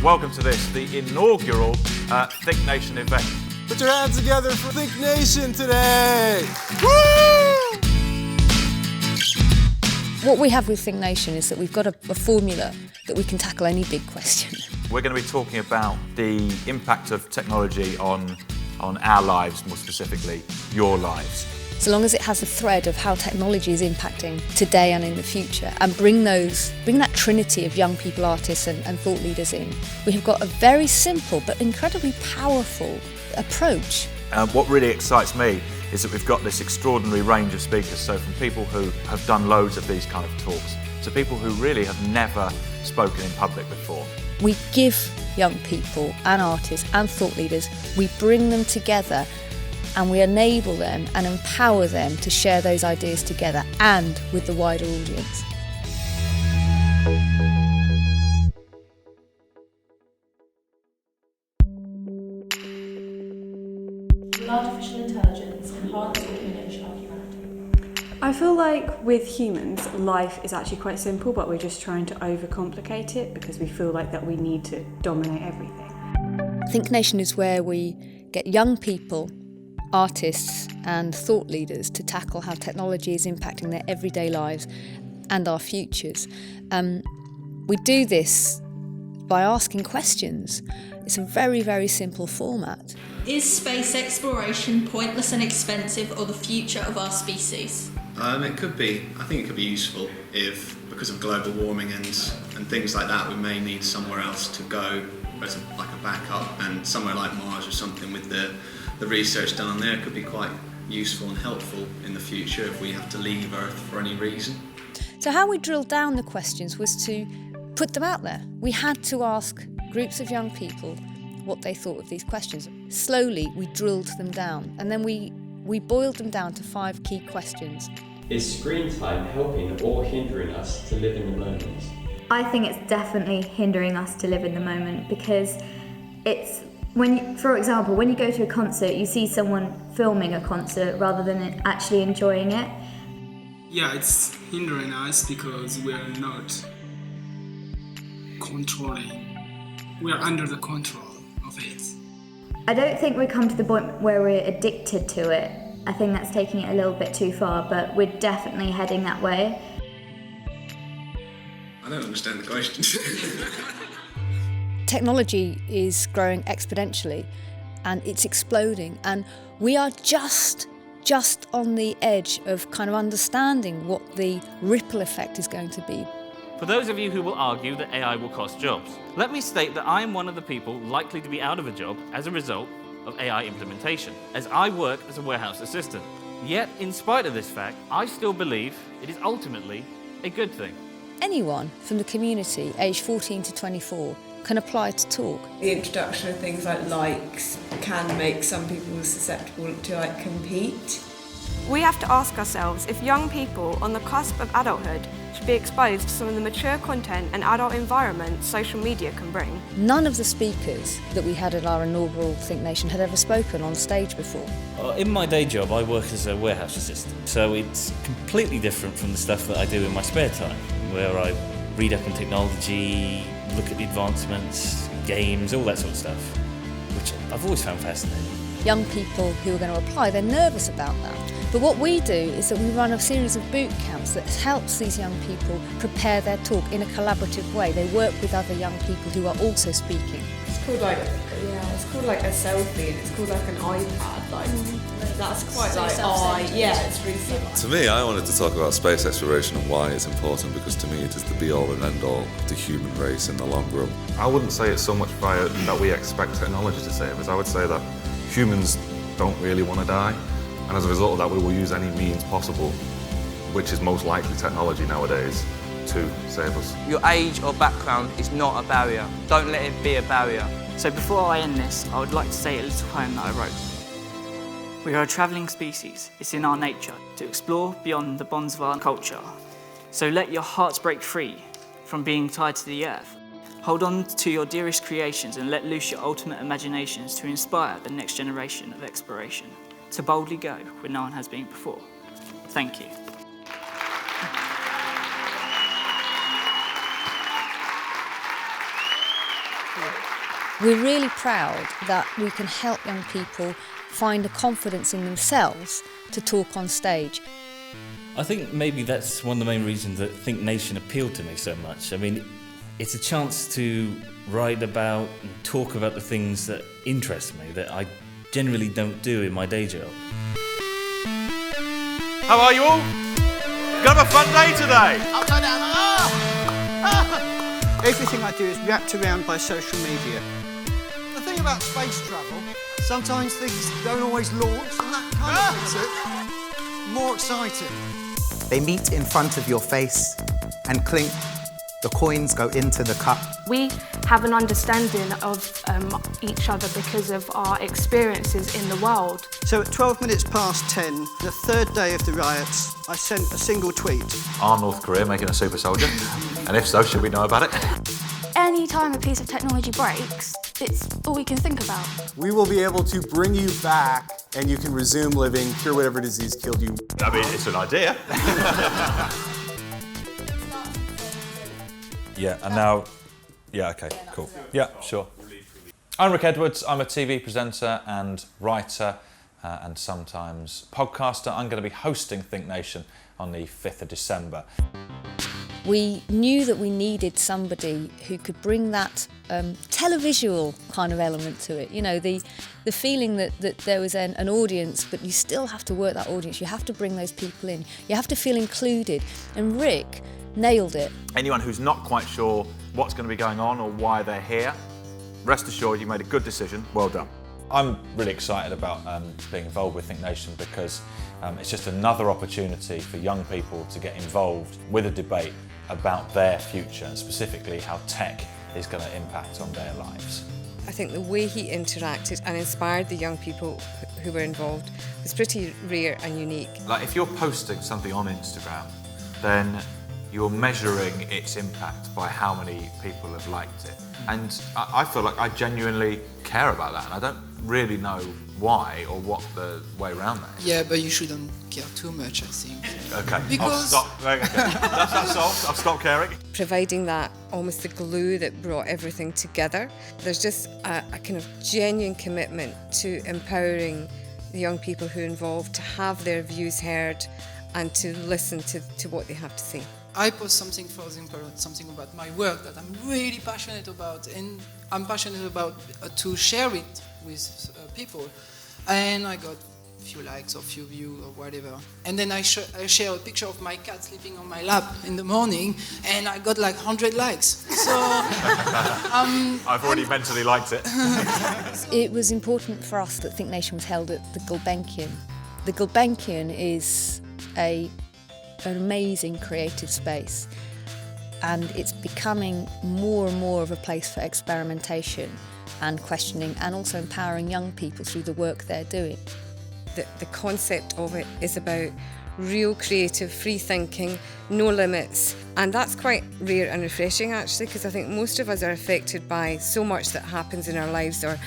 Welcome to this, the inaugural ThinkNation event. Put your hands together for ThinkNation today! Woo! What we have with ThinkNation is that we've got a formula that we can tackle any big question. We're going to be talking about the impact of technology on our lives, more specifically, your lives. So long as it has a thread of how technology is impacting today and in the future, and bring that trinity of young people, artists and thought leaders in, we have got a very simple but incredibly powerful approach. What really excites me is that we've got this extraordinary range of speakers, so from people who have done loads of these kind of talks to people who really have never spoken in public before. We give young people and artists and thought leaders, we bring them together and we enable them and empower them to share those ideas together and with the wider audience. Will artificial intelligence enhance or diminish our humanity? I feel like with humans, life is actually quite simple, but we're just trying to overcomplicate it because we feel like that we need to dominate everything. ThinkNation is where we get young people, artists and thought leaders to tackle how technology is impacting their everyday lives and our futures. We do this by asking questions. It's a very, very simple format. Is space exploration pointless and expensive, or the future of our species? It could be. I think it could be useful if, because of global warming and things like that, we may need somewhere else to go as like a backup, and somewhere like Mars or something with the research done on there could be quite useful and helpful in the future if we have to leave Earth for any reason. So how we drilled down the questions was to put them out there. We had to ask groups of young people what they thought of these questions. Slowly we drilled them down, and then we boiled them down to 5 key questions. Is screen time helping or hindering us to live in the moment? I think it's definitely hindering us to live in the moment, because it's for example, when you go to a concert, you see someone filming a concert rather than actually enjoying it. Yeah, it's hindering us because we are not controlling. We are under the control of it. I don't think we've come to the point where we're addicted to it. I think that's taking it a little bit too far, but we're definitely heading that way. I don't understand the question. Technology is growing exponentially and it's exploding, and we are just on the edge of kind of understanding what the ripple effect is going to be. For those of you who will argue that AI will cost jobs, let me state that I am one of the people likely to be out of a job as a result of AI implementation, as I work as a warehouse assistant. Yet, in spite of this fact, I still believe it is ultimately a good thing. Anyone from the community, aged 14 to 24, can apply to talk. The introduction of things like likes can make some people susceptible to compete. We have to ask ourselves if young people on the cusp of adulthood should be exposed to some of the mature content and adult environment social media can bring. None of the speakers that we had at our inaugural ThinkNation had ever spoken on stage before. In my day job, I work as a warehouse assistant, so it's completely different from the stuff that I do in my spare time, where I read up on technology, look at the advancements, games, all that sort of stuff, which I've always found fascinating. Young people who are going to apply, they're nervous about that. But what we do is that we run a series of boot camps that helps these young people prepare their talk in a collaborative way. They work with other young people who are also speaking. It's called like a selfie, and it's called like an iPad. That's quite so it's really simple. To me, I wanted to talk about space exploration and why it's important, because to me it is the be-all and end-all of the human race in the long run. I wouldn't say it's so much that we expect technology to save us. I would say that humans don't really want to die, and as a result of that we will use any means possible, which is most likely technology nowadays, to save us. Your age or background is not a barrier. Don't let it be a barrier. So before I end this, I would like to say a little poem that I wrote. We are a travelling species. It's in our nature to explore beyond the bonds of our culture. So let your hearts break free from being tied to the earth. Hold on to your dearest creations and let loose your ultimate imaginations to inspire the next generation of exploration. To boldly go where no one has been before. Thank you. Yeah. We're really proud that we can help young people find the confidence in themselves to talk on stage. I think maybe that's one of the main reasons that ThinkNation appealed to me so much. I mean, it's a chance to write about and talk about the things that interest me, that I generally don't do in my day job. How are you all? Gonna have a fun day today. Upside down. Everything I do is wrapped around by social media. The thing about space travel, sometimes things don't always launch, and that kind of makes it more exciting. They meet in front of your face and clink. The coins go into the cup. We have an understanding of each other because of our experiences in the world. So at 12 minutes past 10, the third day of the riots, I sent a single tweet. Are North Korea making a super soldier? And if so, should we know about it? Any time a piece of technology breaks, it's all we can think about. We will be able to bring you back and you can resume living, cure whatever disease killed you. I mean, it's an idea. Yeah, and now, yeah, okay, cool. Yeah, sure. I'm Rick Edwards. I'm a TV presenter and writer and sometimes podcaster. I'm going to be hosting ThinkNation on the 5th of December. We knew that we needed somebody who could bring that televisual kind of element to it. You know, the feeling that there was an audience, but you still have to work that audience. You have to bring those people in. You have to feel included. And Rick nailed it. Anyone who's not quite sure what's going to be going on or why they're here, rest assured you made a good decision. Well done. I'm really excited about being involved with ThinkNation because it's just another opportunity for young people to get involved with a debate about their future and specifically how tech is going to impact on their lives. I think the way he interacted and inspired the young people who were involved was pretty rare and unique. Like if you're posting something on Instagram, then you're measuring its impact by how many people have liked it. And I feel like I genuinely care about that and I don't really know why or what the way around that is. Yeah, but you shouldn't care too much, I think. Okay, because... I'll stop. Okay. That's solved. I'll stop caring. Providing that almost the glue that brought everything together. There's just a kind of genuine commitment to empowering the young people who are involved to have their views heard and to listen to what they have to say. I post something, for example, something about my work that I'm really passionate about, and I'm passionate about to share it with people. And I got a few likes or few views or whatever. And then I share a picture of my cat sleeping on my lap in the morning, and I got like 100 likes. So I've already mentally liked it. It was important for us that ThinkNation was held at the Gulbenkian. The Gulbenkian is an amazing creative space, and it's becoming more and more of a place for experimentation and questioning and also empowering young people through the work they're doing. The concept of it is about real creative free thinking, no limits, and that's quite rare and refreshing actually, because I think most of us are affected by so much that happens in our lives or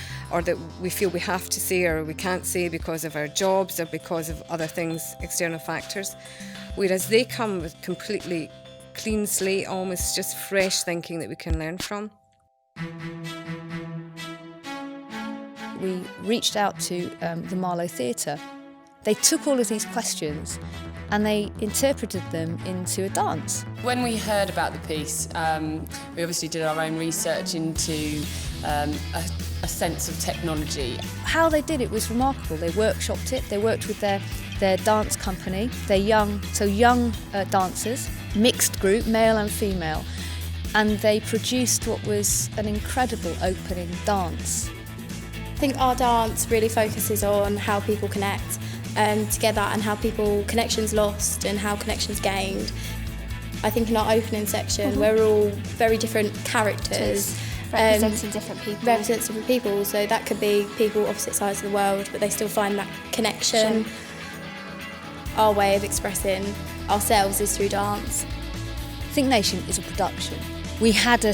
that we feel we have to say or we can't say because of our jobs or because of other things, external factors. Whereas they come with completely clean slate, almost just fresh thinking that we can learn from. We reached out to the Marlow Theatre. They took all of these questions and they interpreted them into a dance. When we heard about the piece, we obviously did our own research into a sense of technology. How they did it was remarkable. They workshopped it, they worked with their dance company. They're young dancers, mixed group, male and female, and they produced what was an incredible opening dance. I think our dance really focuses on how people connect together and how connections lost and how connections gained. I think in our opening section we're all very different characters. Representing different people. So that could be people opposite sides of the world, but they still find that connection. Our way of expressing ourselves is through dance. ThinkNation is a production. We had a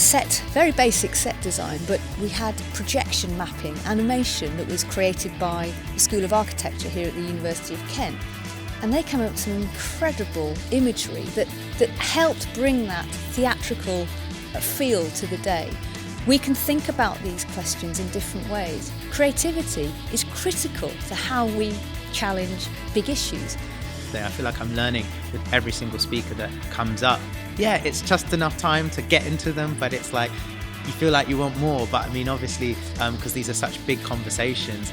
very basic set design, but we had projection mapping, animation that was created by the School of Architecture here at the University of Kent. And they came up with some incredible imagery that helped bring that theatrical feel to the day. We can think about these questions in different ways. Creativity is critical to how we challenge big issues. I feel like I'm learning with every single speaker that comes up. Yeah, it's just enough time to get into them, but it's like you feel like you want more. But I mean, obviously, because these are such big conversations,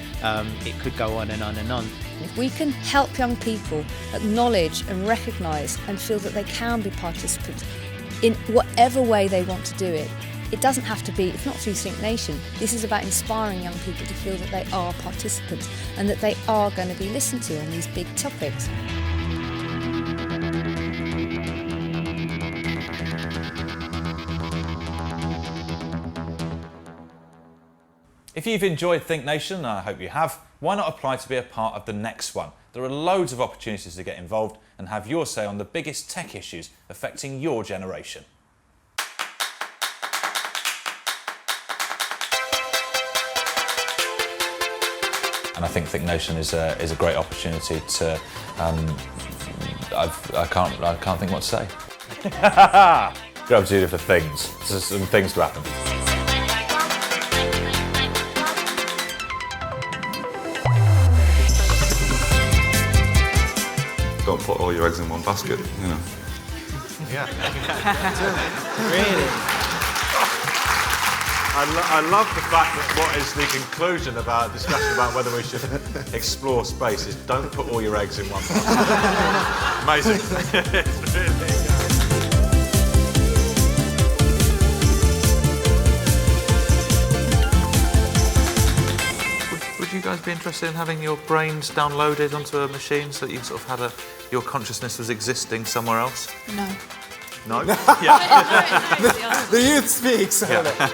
it could go on and on and on. If we can help young people acknowledge and recognise and feel that they can be participants in whatever way they want to do it, it doesn't have to be, it's not through ThinkNation. This is about inspiring young people to feel that they are participants and that they are going to be listened to on these big topics. If you've enjoyed ThinkNation, and I hope you have, why not apply to be a part of the next one? There are loads of opportunities to get involved and have your say on the biggest tech issues affecting your generation. And I think ThinkNation is a great opportunity to. I can't think what to say. Good opportunity for things. There's some things to happen. Don't put all your eggs in one basket, you know. Yeah. Really? I love the fact that what is the conclusion about discussion about whether we should explore space is don't put all your eggs in one basket. Amazing. It's really Would you guys be interested in having your brains downloaded onto a machine so that you sort of had your consciousness was existing somewhere else? No. No? The youth speaks. Yeah.